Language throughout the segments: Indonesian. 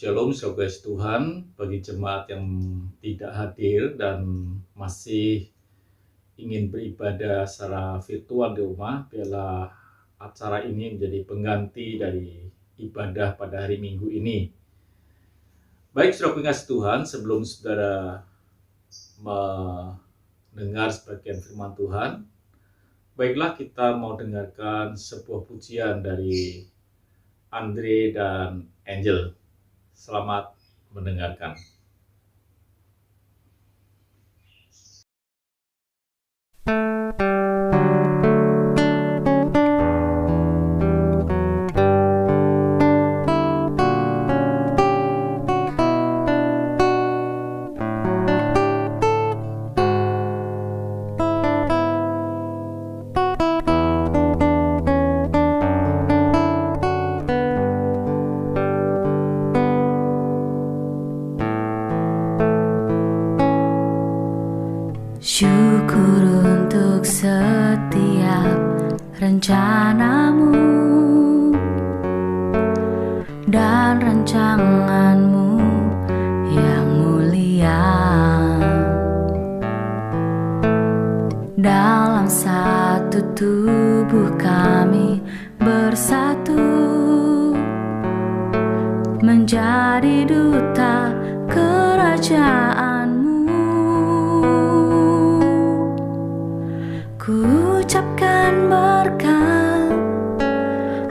Shalom saudara Tuhan, bagi jemaat yang tidak hadir dan masih ingin beribadah secara virtual di rumah, biarlah acara ini menjadi pengganti dari ibadah pada hari Minggu ini. Baik saudara pengasih Tuhan, sebelum saudara mendengar sebagian firman Tuhan, baiklah kita mau dengarkan sebuah pujian dari Andre dan Angel. Selamat mendengarkan. Syukur untuk setiap rencanamu dan rancanganmu yang mulia. Dalam satu tubuh kami bersatu menjadi duta kerajaan. Ku ucapkan berkat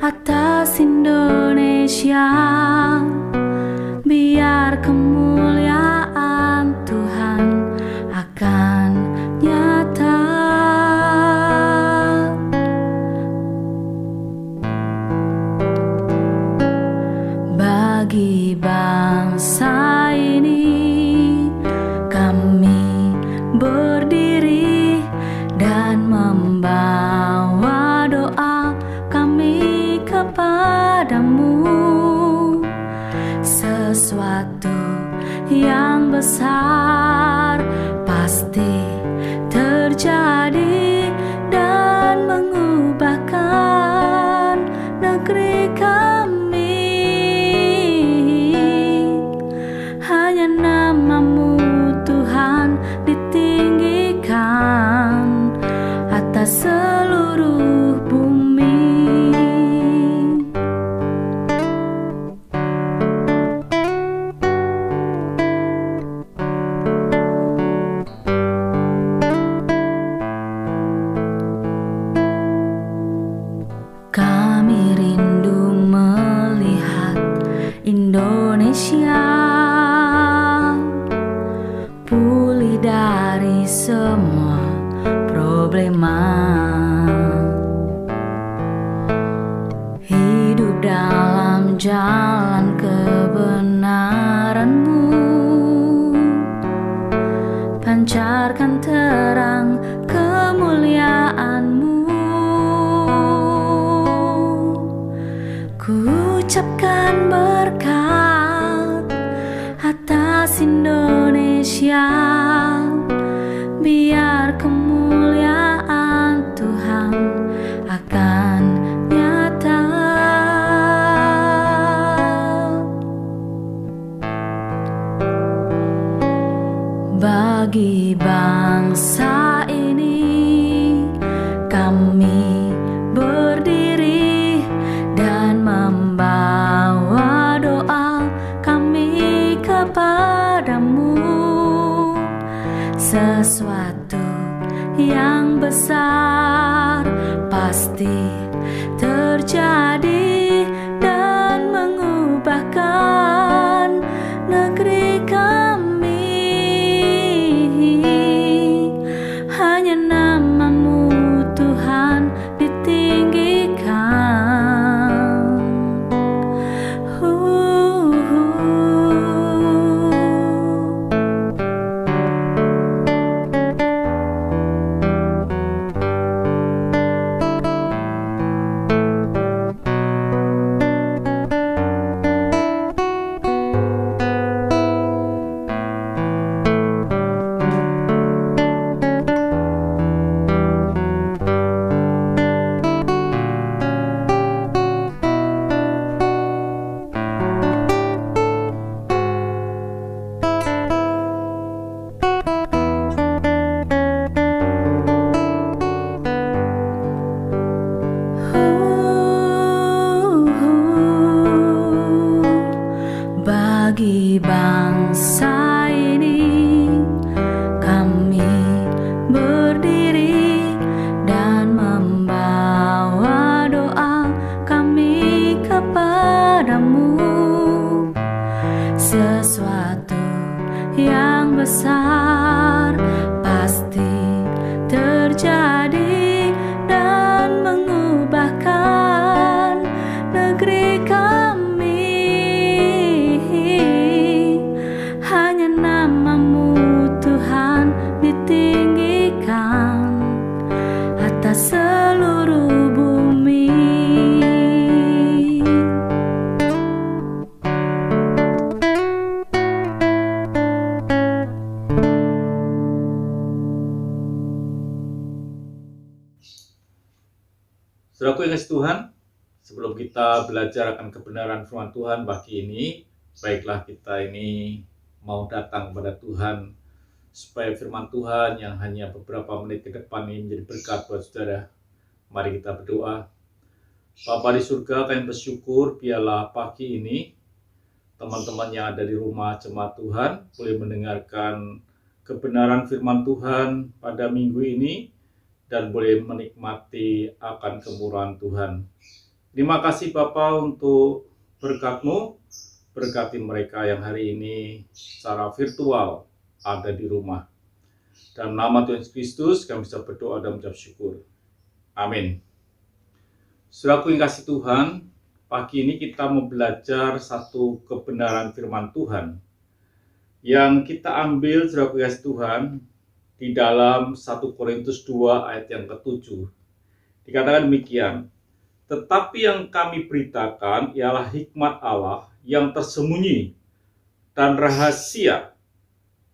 atas Indonesia, biar kemuliaan Tuhan akan nyata. Bagi bangsa ini kami berdiri dan membawa doa kami kepadamu. Sesuatu yang besar pasti terjadi dan mengubahkan negeri kami. Hanya namamu Tuhan ditinggikan atas seluruh bumi. Kami rindu melihat Indonesia pulih dari semua problema, hidup dalam jalan kebenaran-Mu, pancarkan terang kemuliaan-Mu. Ku ucapkan berkat atas Indonesia, biar kemuliaan Tuhan akan nyata. Bagi bangsa ini kami berdiri dan membawa doa kami kepadamu. Sesuatu yang besar pasti terjadi dan mengubahkan negeri kami. Hanya namamu Tuhan ditinggikan. besar pasti terjadi dan mengubahkan negeri kami. Hanya nama-Mu Tuhan ditinggikan atas seluruh bumi. Saudaraku yang kasih Tuhan, sebelum kita belajar akan kebenaran firman Tuhan pagi ini, baiklah kita ini mau datang kepada Tuhan supaya firman Tuhan yang hanya beberapa menit ke depan ini menjadi berkat buat saudara. Mari kita berdoa. Bapa di surga, kami bersyukur biarlah pagi ini teman-teman yang ada di rumah jemaat Tuhan boleh mendengarkan kebenaran firman Tuhan pada minggu ini dan boleh menikmati akan kemurahan Tuhan. Terima kasih Bapa untuk berkat-Mu, berkati mereka yang hari ini secara virtual ada di rumah. Dalam nama Tuhan Yesus Kristus kami bisa berdoa dan mengucap syukur. Amin. Saudaraku yang kasih Tuhan, pagi ini kita mau belajar satu kebenaran firman Tuhan yang kita ambil, saudaraku yang kasih Tuhan, di dalam 1 Korintus 2 ayat yang ke-7. Dikatakan demikian, tetapi yang kami beritakan ialah hikmat Allah yang tersembunyi dan rahasia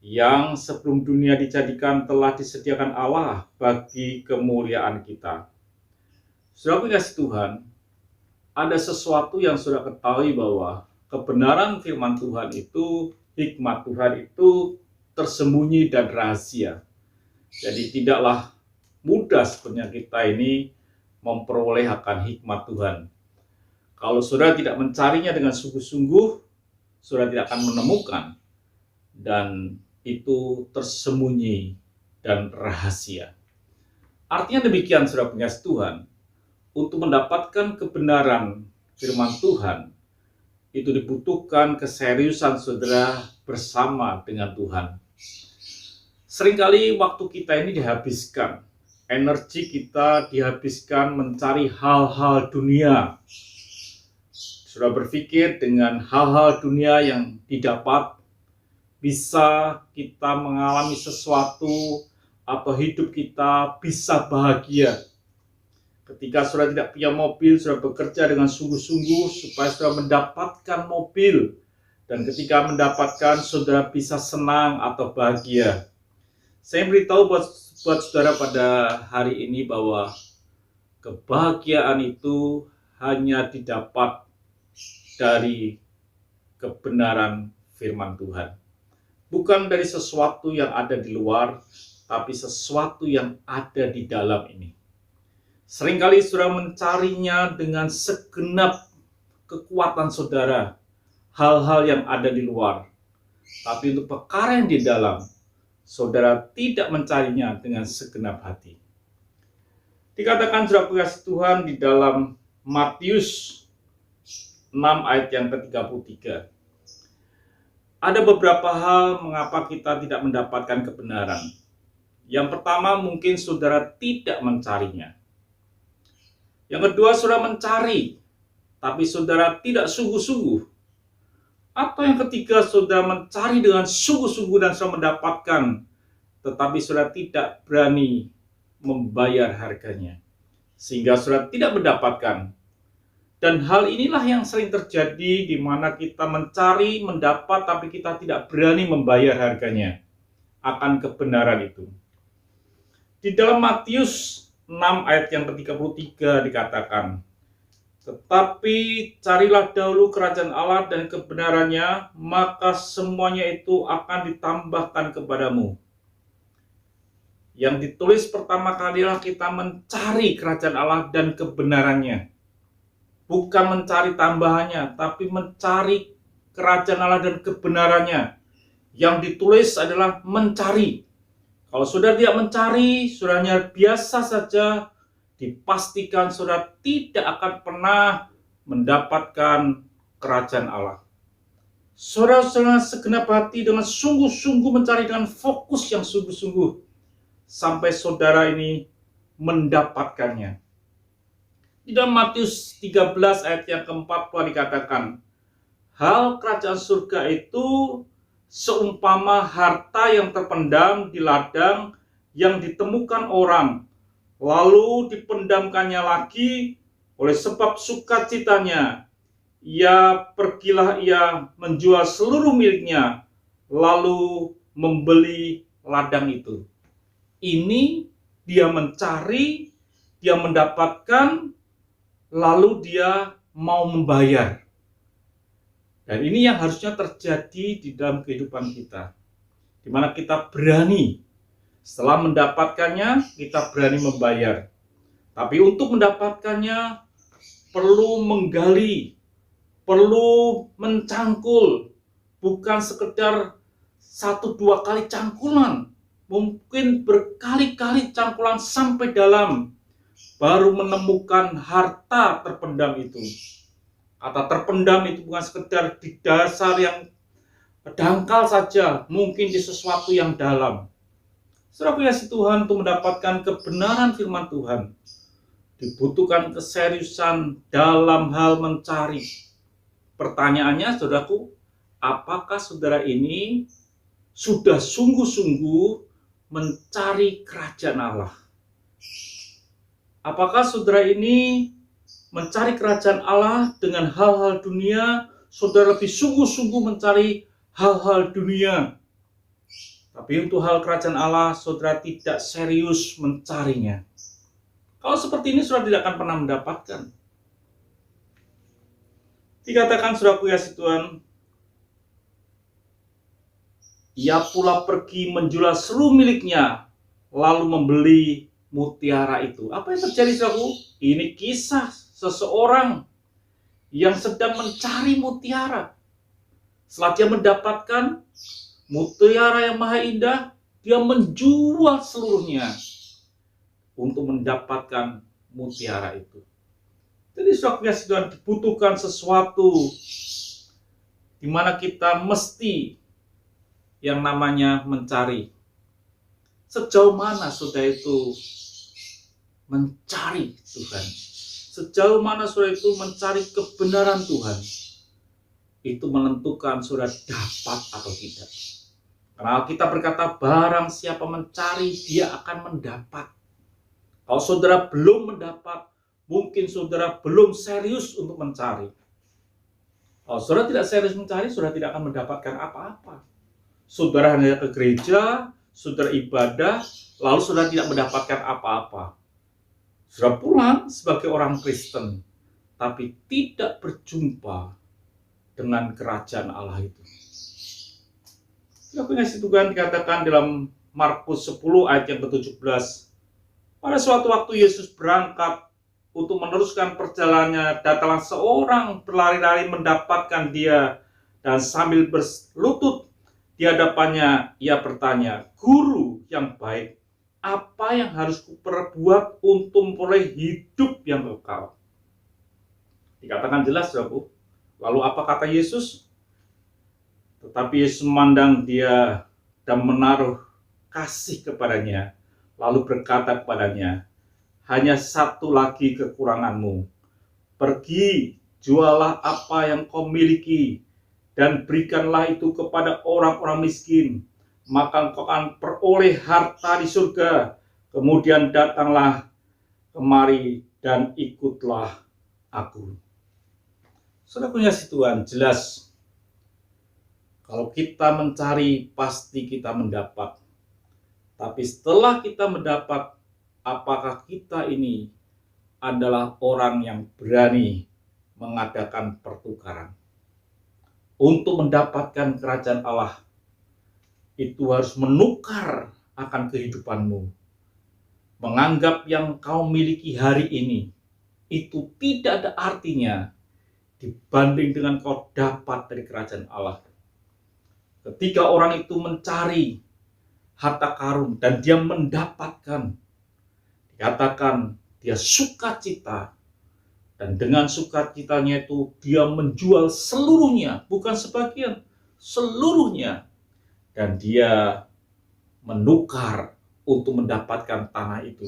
yang sebelum dunia dijadikan telah disediakan Allah bagi kemuliaan kita. Saudara kasih Tuhan, ada sesuatu yang sudah ketahui bahwa kebenaran firman Tuhan itu, hikmat Tuhan itu tersembunyi dan rahasia. Jadi tidaklah mudah sebenarnya kita ini memperoleh akan hikmat Tuhan. Kalau saudara tidak mencarinya dengan sungguh-sungguh, saudara tidak akan menemukan. Dan itu tersembunyi dan rahasia. Artinya demikian saudara pengasih Tuhan, untuk mendapatkan kebenaran firman Tuhan, itu dibutuhkan keseriusan saudara bersama dengan Tuhan. Seringkali waktu kita ini dihabiskan, energi kita dihabiskan mencari hal-hal dunia. Sudah berpikir dengan hal-hal dunia yang didapat, bisa kita mengalami sesuatu atau hidup kita bisa bahagia. Ketika saudara tidak punya mobil, saudara bekerja dengan sungguh-sungguh supaya saudara mendapatkan mobil. Dan ketika mendapatkan, saudara bisa senang atau bahagia. Saya beritahu buat saudara pada hari ini bahwa kebahagiaan itu hanya didapat dari kebenaran firman Tuhan. Bukan dari sesuatu yang ada di luar, tapi sesuatu yang ada di dalam ini. Seringkali saudara mencarinya dengan segenap kekuatan saudara, hal-hal yang ada di luar. Tapi untuk perkara yang di dalam, saudara tidak mencarinya dengan segenap hati. Dikatakan saudara kasih Tuhan di dalam Matius 6 ayat yang ke-33. Ada beberapa hal mengapa kita tidak mendapatkan kebenaran. Yang pertama, mungkin saudara tidak mencarinya. Yang kedua, saudara mencari, tapi saudara tidak sungguh-sungguh. Atau yang ketiga, saudara mencari dengan sungguh-sungguh dan saudara mendapatkan, tetapi saudara tidak berani membayar harganya, sehingga saudara tidak mendapatkan. Dan hal inilah yang sering terjadi di mana kita mencari, mendapat, tapi kita tidak berani membayar harganya akan kebenaran itu. Di dalam Matius 6 ayat yang ke-33 dikatakan, tetapi carilah dahulu kerajaan Allah dan kebenarannya, maka semuanya itu akan ditambahkan kepadamu. Yang ditulis pertama kalilah kita mencari kerajaan Allah dan kebenarannya. Bukan mencari tambahannya, tapi mencari kerajaan Allah dan kebenarannya. Yang ditulis adalah mencari. Kalau saudara tidak mencari, saudara hanya biasa saja, dipastikan saudara tidak akan pernah mendapatkan kerajaan Allah. Saudara-saudara segenap hati dengan sungguh-sungguh mencari dengan fokus yang sungguh-sungguh sampai saudara ini mendapatkannya. Di dalam Matius 13 ayat yang ke-40 dikatakan, hal kerajaan surga itu seumpama harta yang terpendam di ladang yang ditemukan orang, lalu dipendamkannya lagi oleh sebab sukacitanya. Pergilah ia menjual seluruh miliknya, lalu membeli ladang itu. Ini dia mencari, dia mendapatkan, lalu dia mau membayar. Dan ini yang harusnya terjadi di dalam kehidupan kita, di mana kita berani setelah mendapatkannya, kita berani membayar. Tapi untuk mendapatkannya perlu menggali, perlu mencangkul, bukan sekedar 1-2 kali cangkulan, mungkin berkali-kali cangkulan sampai dalam, baru menemukan harta terpendam itu. Kata terpendam itu bukan sekedar di dasar yang dangkal saja, mungkin di sesuatu yang dalam. Saudara kasih Tuhan, untuk mendapatkan kebenaran firman Tuhan, dibutuhkan keseriusan dalam hal mencari. Pertanyaannya, saudaraku, apakah saudara ini sudah sungguh-sungguh mencari kerajaan Allah? Apakah saudara ini mencari kerajaan Allah dengan hal-hal dunia? Saudara lebih sungguh-sungguh mencari hal-hal dunia, tapi untuk hal kerajaan Allah, saudara tidak serius mencarinya. Kalau seperti ini, saudara tidak akan pernah mendapatkan. Dikatakan, saudaraku ya Tuhan, ia pula pergi menjual seluruh miliknya, lalu membeli mutiara itu. Apa yang terjadi, saudaraku? Ini kisah seseorang yang sedang mencari mutiara. Setelah dia mendapatkan mutiara yang maha indah, dia menjual seluruhnya untuk mendapatkan mutiara itu. Jadi saudara Tuhan, dibutuhkan sesuatu di mana kita mesti yang namanya mencari. Sejauh mana saudara itu mencari Tuhan? Sejauh mana saudara itu mencari kebenaran Tuhan? Itu menentukan saudara dapat atau tidak. Karena kita berkata, barang siapa mencari, dia akan mendapat. Kalau saudara belum mendapat, mungkin saudara belum serius untuk mencari. Kalau saudara tidak serius mencari, saudara tidak akan mendapatkan apa-apa. Saudara hanya ke gereja, saudara ibadah, lalu saudara tidak mendapatkan apa-apa. Saudara pulang sebagai orang Kristen, tapi tidak berjumpa dengan kerajaan Allah itu. Saudara pengasih Tuhan, dikatakan dalam Markus 10 ayat yang ke-17, pada suatu waktu Yesus berangkat untuk meneruskan perjalanannya, datanglah seorang berlari-lari mendapatkan dia, dan sambil berlutut di hadapannya, ia bertanya, "Guru yang baik, apa yang harus kuperbuat untuk memperoleh hidup yang kekal?" Dikatakan jelas, saudaraku. Lalu apa kata Yesus? Tetapi Yesus memandang dia dan menaruh kasih kepadanya, lalu berkata kepadanya, "Hanya satu lagi kekuranganmu. Pergi, jualah apa yang kau miliki, dan berikanlah itu kepada orang-orang miskin, maka engkau akan peroleh harta di surga. Kemudian datanglah kemari dan ikutlah aku." Saudara punya Tuhan, jelas kalau kita mencari pasti kita mendapat. Tapi setelah kita mendapat, apakah kita ini adalah orang yang berani mengadakan pertukaran? Untuk mendapatkan kerajaan Allah, itu harus menukar akan kehidupanmu. Menganggap yang kau miliki hari ini, itu tidak ada artinya dibanding dengan kau dapat dari kerajaan Allah. Ketika orang itu mencari harta karun dan dia mendapatkan, dikatakan dia sukacita, Dan dengan sukacitanya itu dia menjual seluruhnya, bukan sebagian, seluruhnya. Dan dia menukar untuk mendapatkan tanah itu.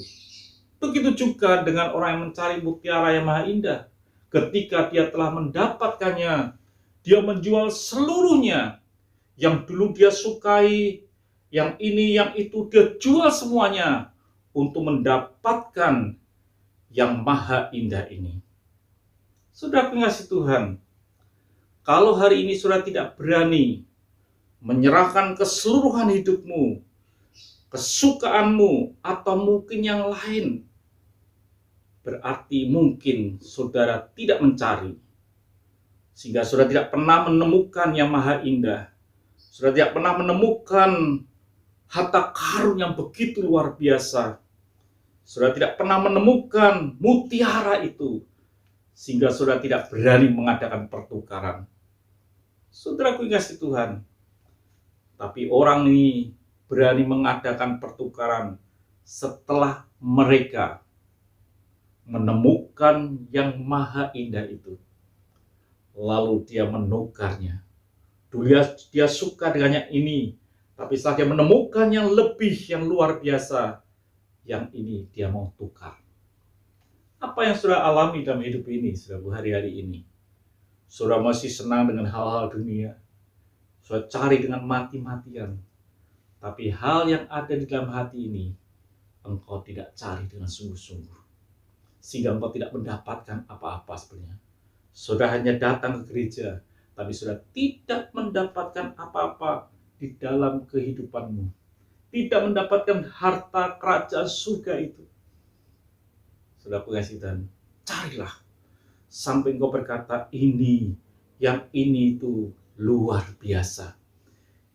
Begitu juga dengan orang yang mencari mutiara yang maha indah. Ketika dia telah mendapatkannya, dia menjual seluruhnya. Yang dulu dia sukai, yang ini, yang itu, dia jual semuanya untuk mendapatkan yang maha indah ini. Saudara pengasih Tuhan, kalau hari ini saudara tidak berani menyerahkan keseluruhan hidupmu, kesukaanmu, atau mungkin yang lain, berarti mungkin saudara tidak mencari, sehingga saudara tidak pernah menemukan yang maha indah. Saudara tidak pernah menemukan harta karun yang begitu luar biasa. Saudara tidak pernah menemukan mutiara itu, sehingga saudara tidak berani mengadakan pertukaran. Saudaraku yang kasih Tuhan, tapi orang ini berani mengadakan pertukaran setelah mereka menemukan yang maha indah itu. Lalu dia menukarnya. Dulu dia suka dengan yang ini, tapi setelah dia menemukan yang lebih, yang luar biasa, yang ini dia mau tukar. Apa yang saudara alami dalam hidup ini, saudara, hari-hari ini? Saudara masih senang dengan hal-hal dunia. Saudara cari dengan mati-matian. Tapi hal yang ada di dalam hati ini, engkau tidak cari dengan sungguh-sungguh. Sehingga engkau tidak mendapatkan apa-apa sebenarnya. Saudara hanya datang ke gereja, tapi saudara tidak mendapatkan apa-apa di dalam kehidupanmu. Tidak mendapatkan harta kerajaan surga itu. Saudara pengasih Tuhan, carilah sampai engkau berkata, yang ini itu luar biasa.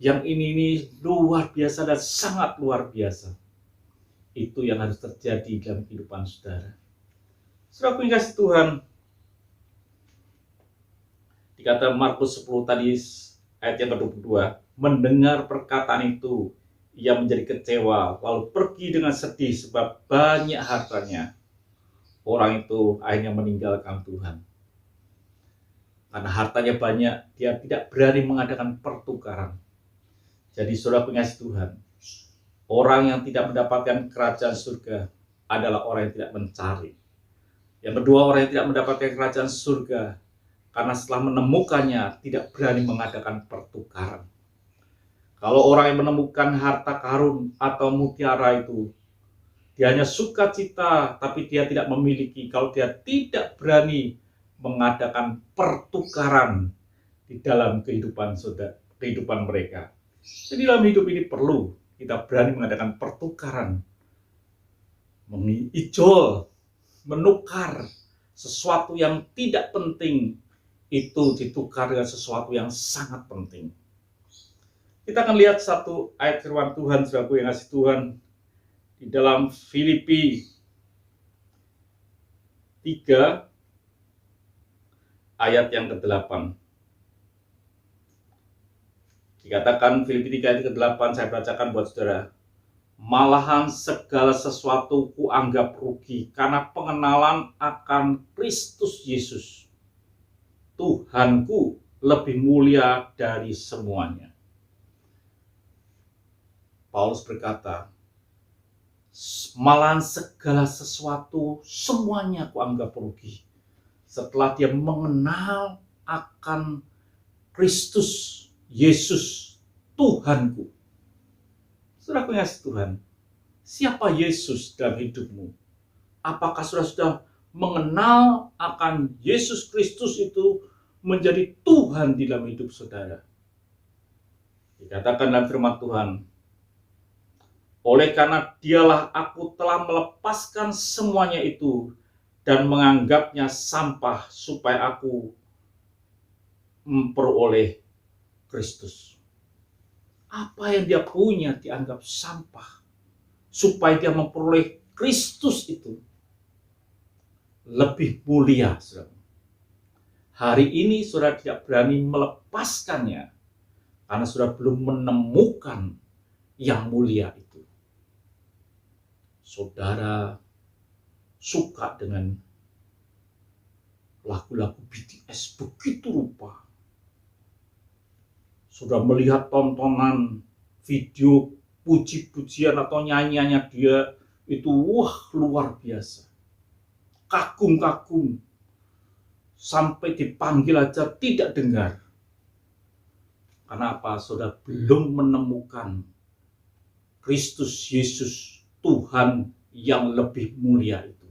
Yang ini luar biasa dan sangat luar biasa. Itu yang harus terjadi dalam kehidupan saudara. Saudara pengasih Tuhan, dikata Markus 10 tadi ayat yang ke-22, mendengar perkataan itu, ia menjadi kecewa, lalu pergi dengan sedih sebab banyak hartanya. Orang itu akhirnya meninggalkan Tuhan. Karena hartanya banyak, dia tidak berani mengadakan pertukaran. Jadi saudara pengasih Tuhan, orang yang tidak mendapatkan kerajaan surga adalah orang yang tidak mencari. Yang kedua, orang yang tidak mendapatkan kerajaan surga karena setelah menemukannya tidak berani mengadakan pertukaran. Kalau orang yang menemukan harta karun atau mutiara itu, dia hanya sukacita, tapi dia tidak memiliki. Kalau dia tidak berani mengadakan pertukaran di dalam kehidupan mereka. Jadi dalam hidup ini perlu kita berani mengadakan pertukaran, menjual, menukar sesuatu yang tidak penting itu ditukar dengan sesuatu yang sangat penting. Kita akan lihat satu ayat firman Tuhan, saudaraku yang kasih Tuhan, di dalam Filipi 3 ayat yang ke-8. Dikatakan Filipi 3 ayat ke-8, saya bacakan buat saudara. Malahan segala sesuatu kuanggap rugi karena pengenalan akan Kristus Yesus, Tuhanku, lebih mulia dari semuanya. Paulus berkata, malahan segala sesuatu semuanya kuanggap rugi setelah dia mengenal akan Kristus Yesus, Tuhanku. Saudara pengasih Tuhan, siapa Yesus dalam hidupmu? Apakah saudara sudah mengenal akan Yesus Kristus itu menjadi Tuhan di dalam hidup saudara? Dikatakan dalam firman Tuhan, oleh karena dialah aku telah melepaskan semuanya itu dan menganggapnya sampah supaya aku memperoleh Kristus. Apa yang dia punya dianggap sampah supaya dia memperoleh Kristus itu lebih mulia, saudara. Hari ini saudara tidak berani melepaskannya karena saudara belum menemukan yang mulia itu. Saudara suka dengan lagu-lagu BTS begitu rupa. Sudah melihat tontonan video puji-pujian atau nyanyiannya dia itu luar biasa. Kagum-kagum. Sampai dipanggil aja tidak dengar. Karena apa? Sudah belum menemukan Kristus Yesus Tuhan yang lebih mulia itu.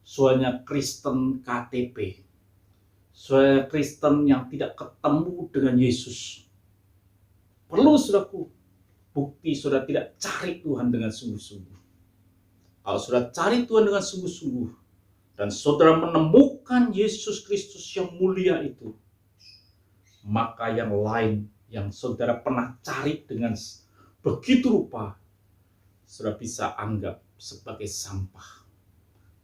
Soalnya Kristen KTP. Soalnya Kristen yang tidak ketemu dengan Yesus. Perlu saudaraku, bukti saudara tidak cari Tuhan dengan sungguh-sungguh. Kalau saudara cari Tuhan dengan sungguh-sungguh, dan saudara menemukan Yesus Kristus yang mulia itu, maka yang lain yang saudara pernah cari dengan begitu rupa, saudara bisa anggap sebagai sampah.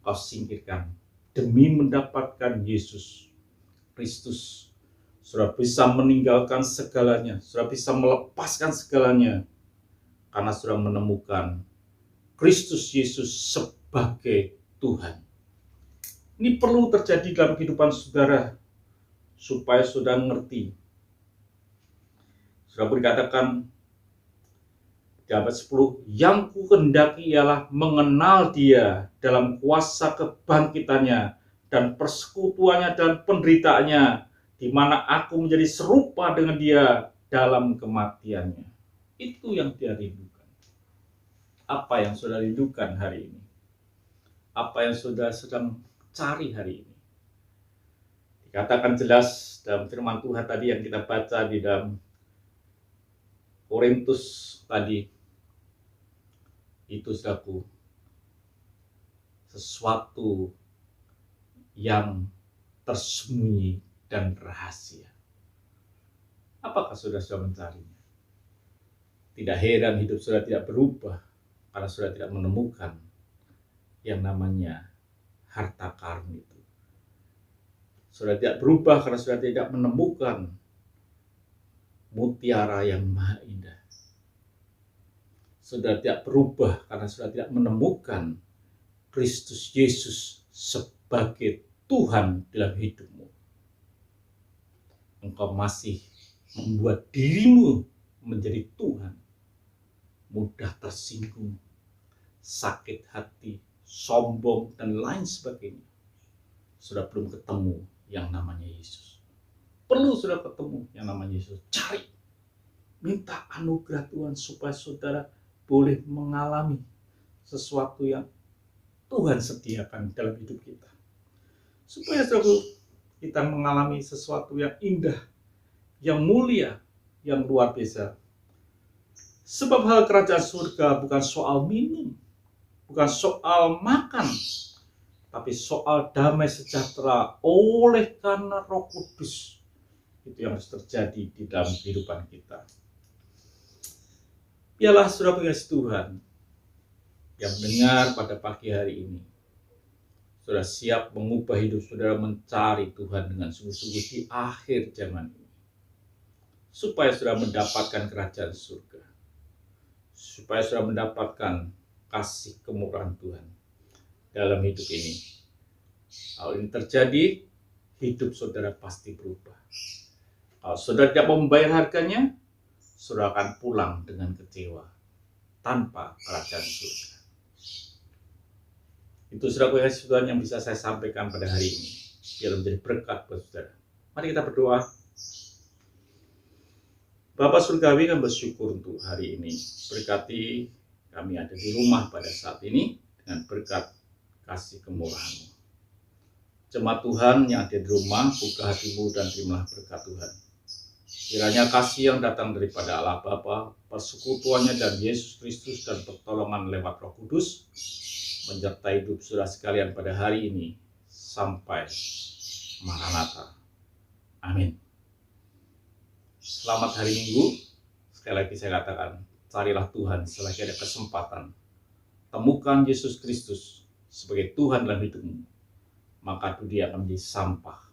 Kau singkirkan demi mendapatkan Yesus Kristus. Saudara bisa meninggalkan segalanya, saudara bisa melepaskan segalanya, karena saudara menemukan Kristus Yesus sebagai Tuhan. Ini perlu terjadi dalam kehidupan saudara, supaya saudara mengerti. Saudara berkatakan di ayat 10, yang kuhendaki ialah mengenal Dia dalam kuasa kebangkitannya dan persekutuannya dan penderitaannya, di mana aku menjadi serupa dengan Dia dalam kematiannya. Itu yang Dia rindukan. Apa yang saudara rindukan hari ini? Apa yang saudara sedang cari hari ini? Dikatakan jelas dalam firman Tuhan tadi yang kita baca di dalam Korintus tadi, itu saudaraku, sesuatu yang tersembunyi dan rahasia. Apakah saudara sudah mencarinya? Tidak heran hidup saudara tidak berubah karena saudara tidak menemukan yang namanya harta karun itu. Saudara tidak berubah karena saudara tidak menemukan mutiara yang maha indah. Saudara tidak berubah karena saudara tidak menemukan Kristus Yesus sebagai Tuhan dalam hidupmu. Engkau masih membuat dirimu menjadi Tuhan, mudah tersinggung, sakit hati, sombong, dan lain sebagainya. Sudah belum ketemu yang namanya Yesus. Perlu sudah ketemu yang namanya Yesus. Cari, minta anugerah Tuhan supaya saudara boleh mengalami sesuatu yang Tuhan sediakan dalam hidup kita. Supaya kita mengalami sesuatu yang indah, yang mulia, yang luar biasa. Sebab hal kerajaan surga bukan soal minum, bukan soal makan, tapi soal damai sejahtera oleh karena Roh Kudus. Itu yang harus terjadi di dalam kehidupan kita. Biarlah saudara pengasih Tuhan yang mendengar pada pagi hari ini, saudara siap mengubah hidup saudara mencari Tuhan dengan sungguh-sungguh di akhir zaman ini, supaya saudara mendapatkan kerajaan surga, supaya saudara mendapatkan kasih kemurahan Tuhan dalam hidup ini. Kalau ini terjadi, hidup saudara pasti berubah. Kalau saudara tidak mau membayar harganya, saudara akan pulang dengan kecewa tanpa kerajaan surga. Itu saudara Tuhan yang bisa saya sampaikan pada hari ini, biar menjadi berkat buat saudara. Mari kita berdoa. Bapa Surgawi, kami bersyukur untuk hari ini. Berkati kami ada di rumah pada saat ini dengan berkat kasih kemurahan-Mu. Jemaat Tuhan yang ada di rumah, buka hatimu dan terimalah berkat Tuhan. Kiranya kasih yang datang daripada Allah Bapa, persekutuannya dan Yesus Kristus dan pertolongan lewat Roh Kudus menyertai hidup saudara sekalian pada hari ini sampai Maranatha. Amin. Selamat hari Minggu. Sekali lagi saya katakan, carilah Tuhan selagi ada kesempatan. Temukan Yesus Kristus sebagai Tuhan dalam hidupmu. Maka dunia akan menjadi sampah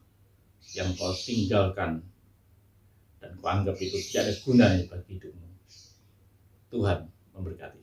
yang kau tinggalkan dan kau anggap itu tidak ada gunanya bagi hidupmu. Tuhan memberkati.